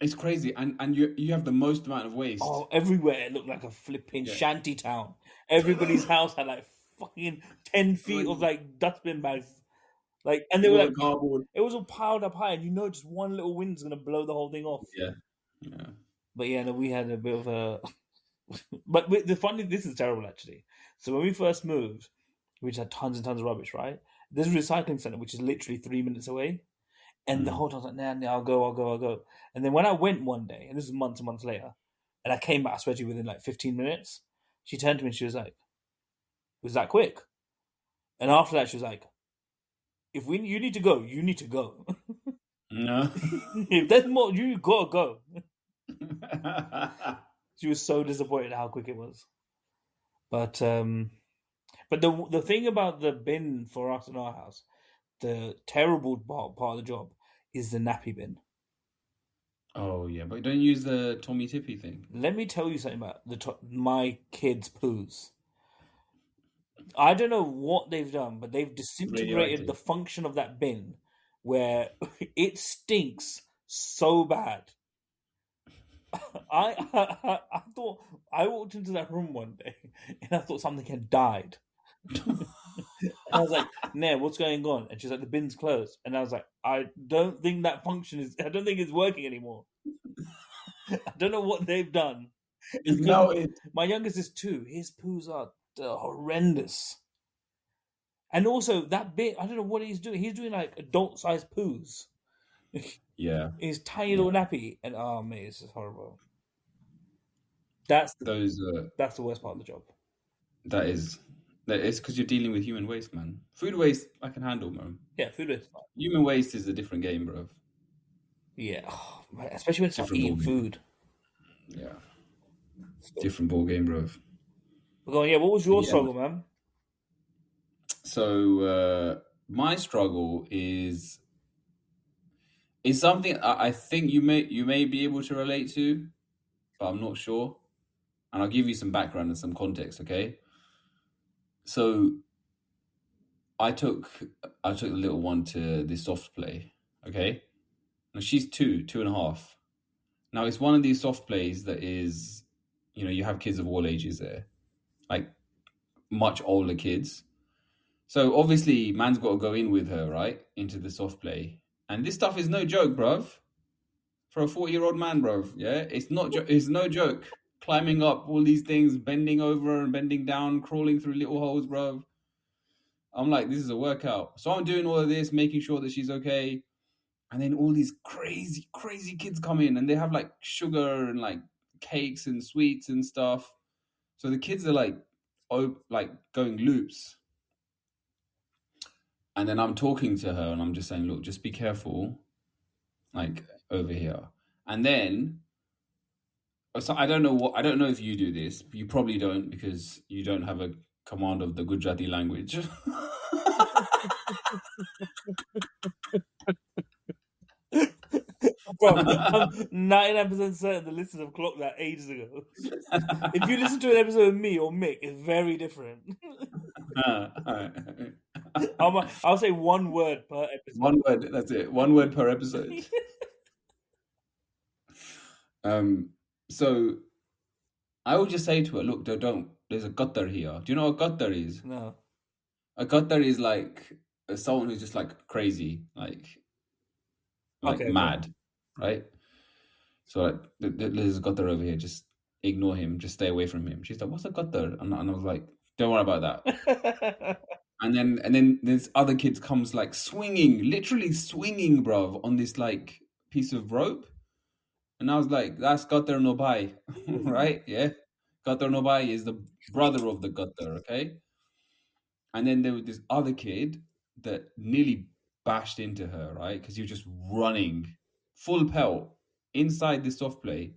It's crazy, and you have the most amount of waste. Oh, everywhere it looked like a flipping Yeah. shanty town. Everybody's house had like fucking 10 feet of like dustbin bags. Like, and they were All like, the cardboard. it was all piled up high, and just one little wind's gonna blow the whole thing off. Yeah, yeah. But yeah, no, we had a bit of a. But this is terrible actually. So when we first moved, we just had tons and tons of rubbish, right? There's a recycling center which is literally 3 minutes away. And the whole time I was like, nah, I'll go. And then when I went one day, and this is months and months later, and I came back, I swear to you, within like 15 minutes, she turned to me and she was like, was that quick? And after that, she was like, you need to go, you need to go. No. If there's more, you gotta go. She was so disappointed how quick it was. But the thing about the bin for us in our house, the terrible part of the job is the nappy bin. Oh yeah, but don't use the Tommy Tippy thing. Let me tell you something about my kids' poos. I don't know what they've done, but they've disintegrated the Radioactive. function of that bin where it stinks so bad. I thought I walked into that room one day and I thought something had died. I was like, "Nah, what's going on?" And she's like, "The bin's closed." And I was like, "I don't think that function is. I don't think it's working anymore. I don't know what they've done." It's melted. My youngest is 2. His poos are horrendous. And also that bit, I don't know what he's doing. He's doing like adult-sized poos. Yeah. His tiny little nappy, and oh man, it's just horrible. That's the worst part of the job. It's because you're dealing with human waste, man. Food waste I can handle, man. Yeah, food waste. Human waste is a different game, bro. Yeah, especially when it's not eating food. Yeah, different ball game, bro. We're going. Yeah, what was your struggle, man? So my struggle is something I think you may be able to relate to, but I'm not sure. And I'll give you some background and some context, okay? So I took the little one to this soft play, okay? Now she's 2.5. Now it's one of these soft plays that is, you have kids of all ages there, like much older kids. So obviously, man's got to go in with her, right, into the soft play. And this stuff is no joke, bruv. For a 40-year-old man, bruv, yeah, it's no joke. Climbing up all these things, bending over and bending down, crawling through little holes, bruv. I'm like, this is a workout. So I'm doing all of this, making sure that she's okay. And then all these crazy, crazy kids come in, and they have like sugar and like cakes and sweets and stuff. So the kids are like going loops. And then I'm talking to her and I'm just saying, look, just be careful, like over here. And then, so I don't know if you do this. You probably don't because you don't have a command of the Gujarati language. Bro, I'm 99% certain the listeners have clocked that ages ago. If you listen to an episode of me or Mick, it's very different. I'll say one word per episode. One word. That's it. One word per episode. So I would just say to her, look, don't. There's a gutter here. Do you know what a gutter is? No. A gutter is like someone who's just like crazy, like Okay. mad, right? So like, there's a gutter over here. Just ignore him. Just stay away from him. She's like, what's a gutter? And I was like, don't worry about that. Okay. And then this other kid comes like swinging, literally swinging, bruv, on this like piece of rope. And I was like, that's Gutter Nobai, right? Yeah. Gutter Nobai is the brother of the gutter, okay? And then there was this other kid that nearly bashed into her, right? Because he was just running full pelt inside the soft play.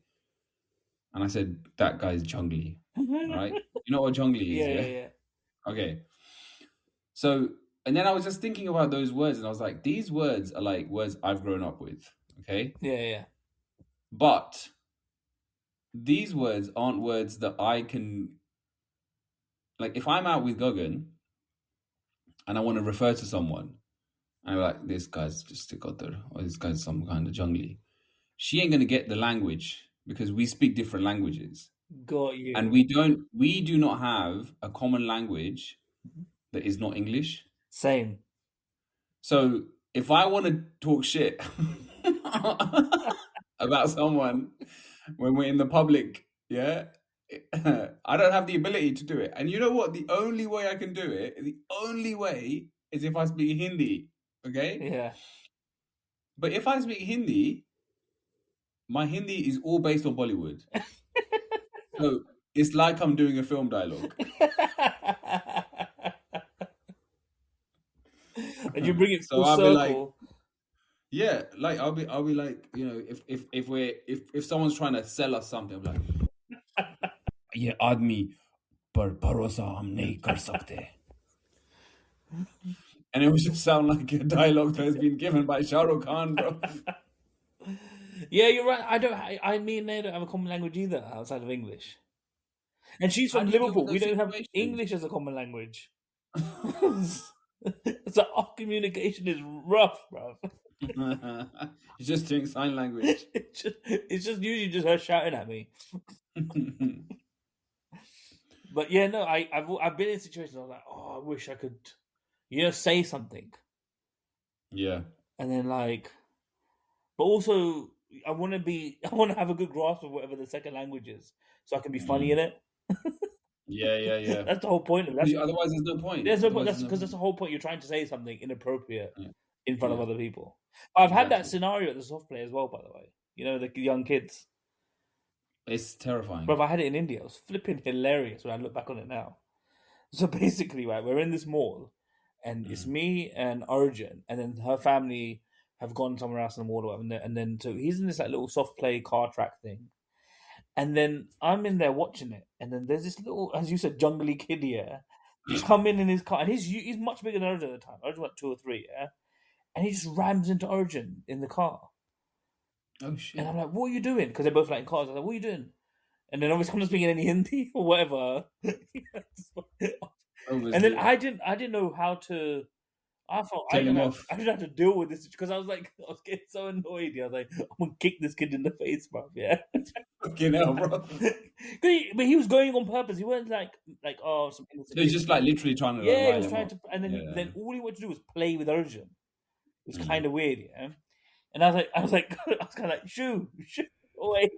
And I said, that guy's jungli, right? You know what jungli is, Yeah, yeah? yeah. Okay. So, and then I was just thinking about those words and I was like, these words are like words I've grown up with, okay? Yeah. But these words aren't words that I can, like, if I'm out with Gogan and I want to refer to someone, and I'm like, this guy's just a gutter, or this guy's some kind of jungly, she ain't going to get the language because we speak different languages. Got And you. we do not have a common language that is not English. Same. So if I want to talk shit about someone when we're in the public, yeah, I don't have the ability to do it. And you know what? The only way I can do it, the only way is if I speak Hindi, okay? Yeah. But if I speak Hindi, my Hindi is all based on Bollywood. So it's like I'm doing a film dialogue. And you bring it So full I'll be like, circle. yeah, like I'll be like, you know, if someone's trying to sell us something, I'm like, ये आदमी पर भरोसा हम नहीं कर सकते. And it would just sound like a dialogue that has been given by Shah Rukh Khan, bro. Yeah, you're right. Me and they don't have a common language either outside of English. And she's How from do you deal with Liverpool. We those don't have situations? English as a common language. So our communication is rough, bro. He's just doing sign language. It's just usually just her shouting at me. But yeah, no, I've been in situations where I was like, oh, I wish I could, say something, Yeah. and then like, but also I want to have a good grasp of whatever the second language is, so I can be funny in Mm. it. Yeah. That's the whole point of it. Otherwise, there's no point. There's no point. Otherwise, That's there's no because point. that's the whole point. You're trying to say something inappropriate Yeah. in front of Yeah. other people. I've had that Exactly. scenario at the soft play as well, by the way. The young kids. It's terrifying. But if I had it in India, it was flipping hilarious when I look back on it now. So basically, right, we're in this mall, and it's Mm. me and Arjun, and then her family have gone somewhere else in the mall, or whatever, and then so he's in this like little soft play car track thing, and then I'm in there watching it, and then there's this little, as you said, jungly kid here. He's come in his car, and he's much bigger than Arjun at the time. Arjun like 2 or 3, yeah, and he just rams into Arjun in the car, Oh and shit. I'm like, "What are you doing?" Because they're both like in cars. I'm like, "What are you doing?" And then obviously I'm not speaking any Hindi or whatever. And then Obviously, I didn't know how to. tell him off. I didn't have to deal with this because I was like, I was getting so annoyed. I was like, I'm gonna kick this kid in the face, bro. Yeah, Fucking hell, bro. but he was going on purpose. He wasn't like oh some innocent So he's kid. just like literally trying to like Yeah, he rile was him trying up. to, and Yeah. then all he wanted to do was play with Arjun. It was kind Mm. of weird, yeah. And I was like, I was kind of like, shoo away.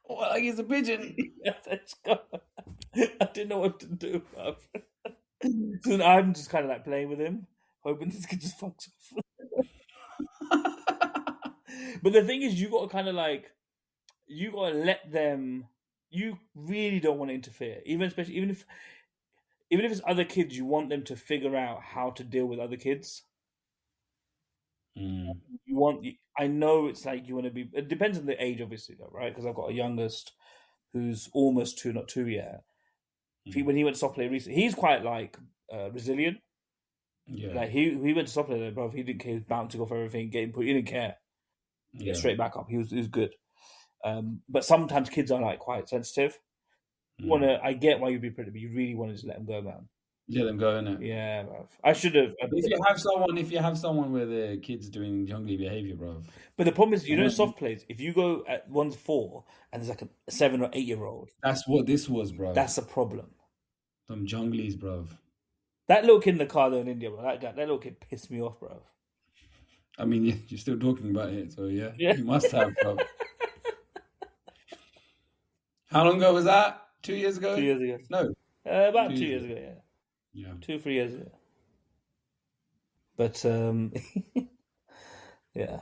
Well, like he's a pigeon. Let's go. I didn't know what to do, bro. So then I'm just kind of like playing with him, hoping this kid just fucks off. But the thing is, you got to kind of like, you got to let them. You really don't want to interfere, especially even if it's other kids. You want them to figure out how to deal with other kids. Mm. I know it's like you want to be. It depends on the age, obviously, though, right? Because I've got a youngest who's almost 2, not 2 yet. Mm. When he went to soft play recently, he's quite like resilient. Yeah. Like he went to soft play, bro. He didn't care. He was bouncing off everything, getting put. He didn't care. Get Yeah. straight back up. He was good. But sometimes kids are like quite sensitive. I get why you'd be pretty, but you really want to just let them go, man. Let them go, innit? Yeah, bruv. I should have. If you have someone where the kid's doing jungly behavior, bro, But the problem is, soft plays. If you go at one's 4 and there's like a 7 or 8 year old, that's what this was, bro. that's a problem. Some junglies, bro. That little kid in the car though in India, bro. That little kid pissed me off, bro. I mean, yeah, you're still talking about it, so yeah. Yeah. You must have, bro. How long ago was that? 2 years ago? 2 years ago. No. About 2 years ago, yeah. Yeah. 2-3 years ago. But yeah.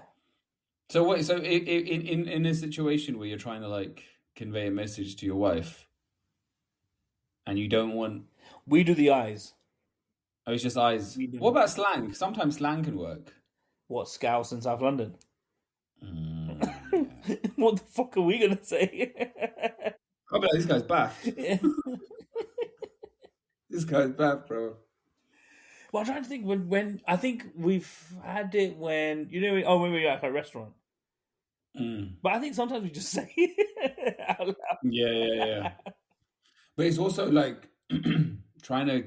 So what? So in a situation where you're trying to like convey a message to your wife, and you don't want, We do the eyes. oh, it's just eyes. We do. What about slang? Sometimes slang can work. What, Scouse in South London? Yeah. What the fuck are we gonna say? I'll be like, this guy's baff. This guy's baff, bro. Well, I'm trying to think when I think we've had it when when we were at a restaurant. But I think sometimes we just say it out loud. Yeah. But it's also like trying to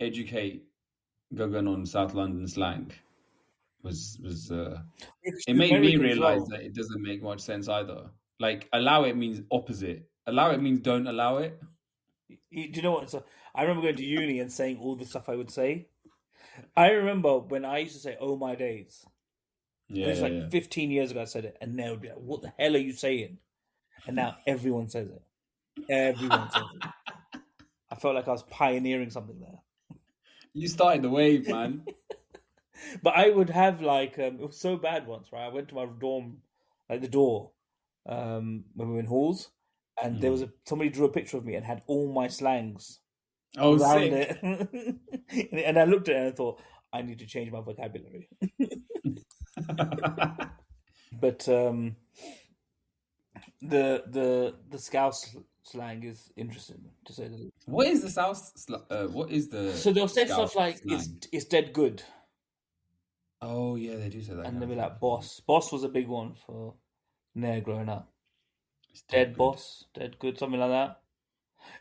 educate Gagan on South London slang was it made me realize that it doesn't make much sense either. Like, allow it means opposite. Allow it means don't allow it. Do you know what? So I remember going to uni and saying all the stuff I would say. I remember when I used to say "Oh my days." Yeah, it was like 15 years ago I said it, and they would be like, "What the hell are you saying?" And now everyone says it. Everyone says it. I felt like I was pioneering something there. You started the wave, man. But I would have like it was so bad once, right? I went to my dorm, like the door, when we were in halls, and there was somebody drew a picture of me and had all my slangs around sick. it, and I looked at it and I thought I need to change my vocabulary. But the Scouse slang is interesting to say the least. What is the South? What is the? So they'll say Scouse stuff like slang? it's dead good. Oh yeah, they do say that. And they'll be like boss. Boss was a big one for Nair growing up. It's Dead boss, dead good, something like that.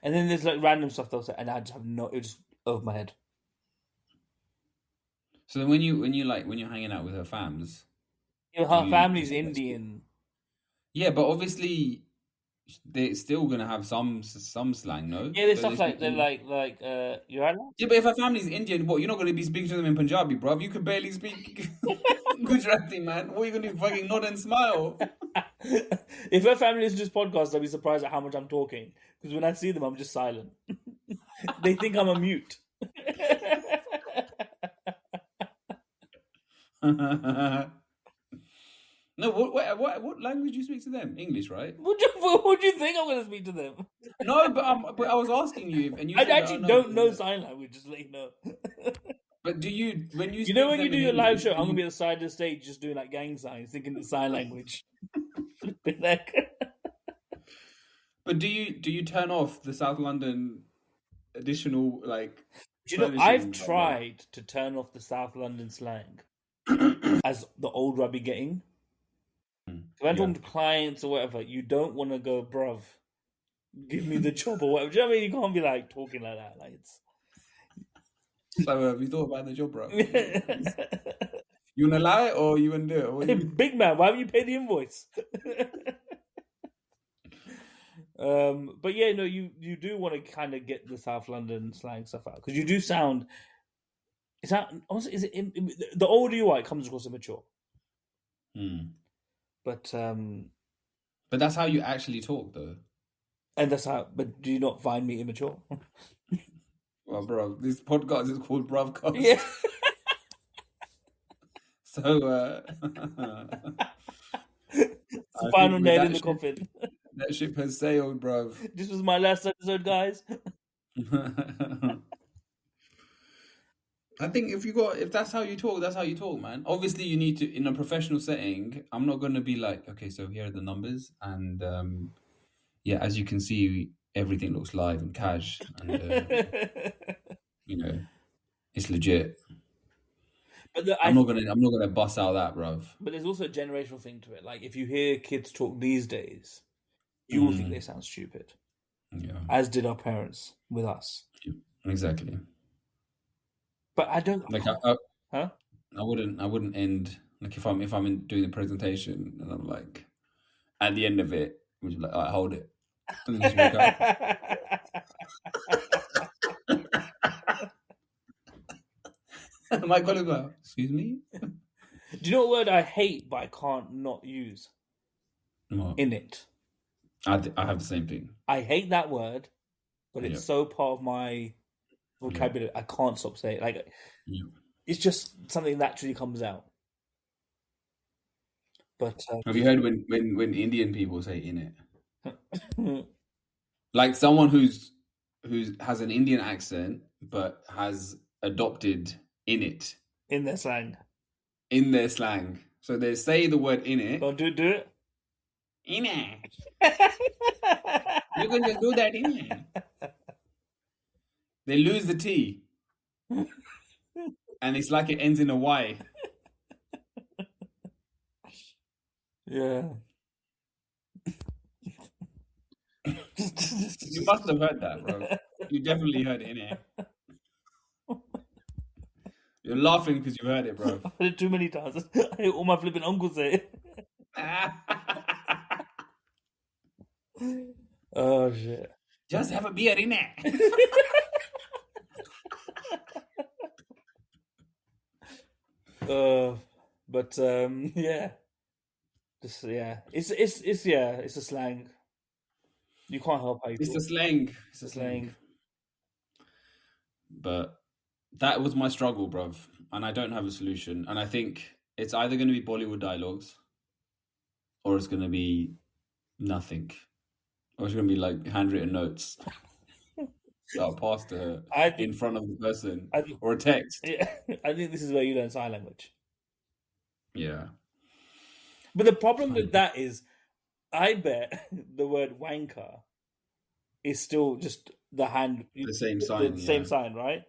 And then there's like random stuff they'll say, and I just have it was just over my head. So then when you're hanging out with her fams, Her family's Indian. Yeah, but obviously they're still gonna have some slang, no? Yeah, there's stuff like they're like you're right. Yeah, but if her family's Indian, what, you're not gonna be speaking to them in Punjabi, bruv? You could barely speak Gujarati, man. What are you gonna do? Fucking nod and smile? If her family listens to this podcast, I'll be surprised at how much I'm talking. Because when I see them, I'm just silent. They think I'm a mute. No, what language do you speak to them? English, right? What do you think I'm going to speak to them? No, but I was asking you, and you I said, actually don't know sign language. Just let you know. But do you when you when you do your live show, I'm going to be at the side of the stage just doing like gang signs, thinking the sign language. But do you turn off the South London additional like? I've tried to turn off the South London slang as the older I be getting. If I'm talking to clients or whatever, you don't want to go, bruv, give me the job or whatever. Do you know what I mean? You can't be like talking like that. Like it's. So have you thought about the job, bro? You wanna lie or you wanna do it? Big man, why haven't you paid the invoice? But yeah, no, you do want to kind of get the South London slang stuff out because you do sound. Is it the older you are, it comes across immature. But that's how you actually talk, though. And that's how. But do you not find me immature? Well, bro, this podcast is called Bruvcast. Yeah. So, final nail in the coffin. That ship has sailed, bro. This was my last episode, guys. I think if that's how you talk, that's how you talk, man. Obviously, you need to, in a professional setting, I'm not going to be like, okay, so here are the numbers. And yeah, as you can see, everything looks live and cash. And, it's legit. But I'm not gonna bust out that, bruv. But there's also a generational thing to it. Like, if you hear kids talk these days, you will think they sound stupid. Yeah. as did our parents with us. Exactly. But I don't. Like Huh? I wouldn't end like if I'm doing the presentation and I'm like at the end of it, would you like, all right, hold it, and then just walk out. My colleague like, excuse me. Do you know what word I hate but I can't not use? What? In it. I have the same thing. I hate that word, but it's Yep. so part of my Yep. vocabulary. I can't stop saying it. Like Yep. it's just something that naturally comes out. But Have you heard when Indian people say in it? in Like someone who's has an Indian accent but has adopted in it their slang. in their slang. So they say the word in Go it. on, do it. In it. You can just do that in it. They lose the T. And it's like it ends in a Y. Yeah. You must have heard that, bro. You definitely heard it in it. You're laughing because you heard it, bro. I've heard it too many times. I hear all my flipping uncles say it. Oh shit. Just have a beer in it. But yeah. Just it's a slang. You can't help how you It's feel. the slang. It's the Slang. slang. But that was my struggle, bruv. And I don't have a solution. And I think it's either going to be Bollywood dialogues or it's going to be nothing. Or it's going to be like handwritten notes that are passed to her in front of the person or a text. Yeah, I think this is where you learn sign language. Yeah. But the problem with that is, I bet the word wanker is still just the same sign. the same sign, right?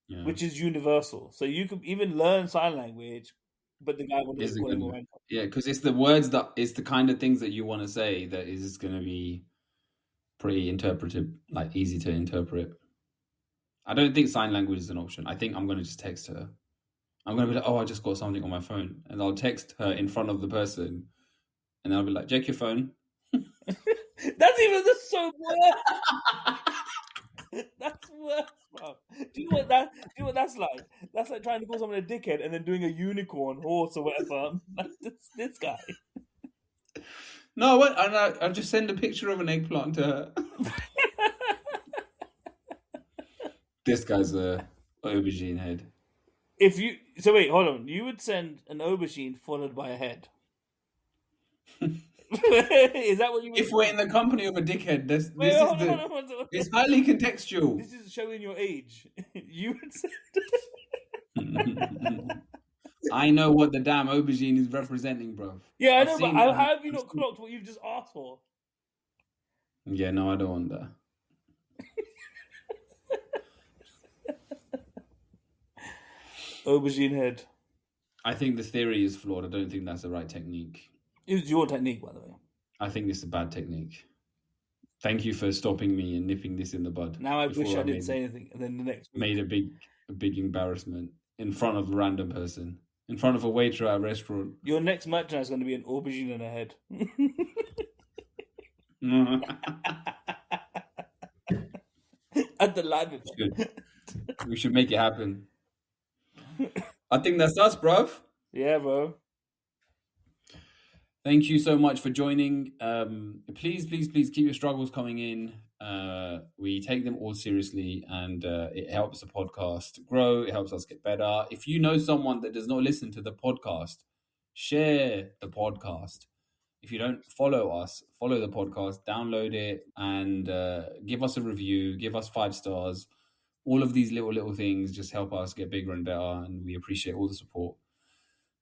Yeah. Which is universal. So you could even learn sign language, but the guy will Isn't call him a gonna, wanker. yeah, because it's the words that it's the kind of things that you want to say that is going to be pretty interpretive, like easy to interpret. I don't think sign language is an option. I think I'm going to just text her. I'm going to be like, oh, I just got something on my phone. And I'll text her in front of the person. And I'll be like, check your phone. That's so worse. That's worse, bro. Do you know what that's like? That's like trying to call someone a dickhead and then doing a unicorn horse or whatever. This guy. No, what? I'll just send a picture of an eggplant to her. This guy's a aubergine head. Wait, hold on. You would send an aubergine followed by a head. Is that what you would If we're in the company of a dickhead, hold on. It's highly contextual. This is showing your age. You would send I know what the damn aubergine is representing, bro. Yeah, I know, but how have you not clocked what you've just asked for? Yeah, no, I don't want that. Aubergine head. I think the theory is flawed. I don't think that's the right technique. It's your technique, by the way. I think this is a bad technique. Thank you for stopping me and nipping this in the bud. Now I wish I didn't say anything, and then the next week. Made a big embarrassment in front of a random person, in front of a waiter at a restaurant. Your next merchandise is going to be an aubergine and a head. At the live event. Good. We should make it happen. I think that's us, bruv. Yeah, bro. Thank you so much for joining. Please keep your struggles coming in. We take them all seriously, and it helps the podcast grow. It helps us get better. If you know someone that does not listen to the podcast, share the podcast. If you don't follow us, follow the podcast, download it, and give us a review. Give us 5 stars. All of these little things just help us get bigger and better, and we appreciate all the support.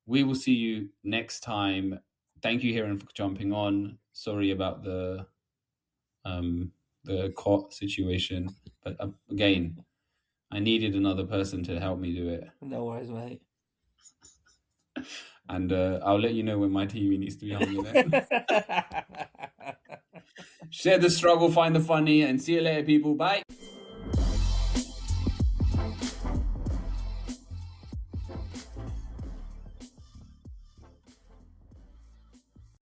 We will see you next time. Thank you, Hiran, for jumping on. Sorry about the cot situation, but again, I needed another person to help me do it. No worries, mate. And I'll let you know when my TV needs to be hung in it. Share the struggle, find the funny, and see you later, people. Bye.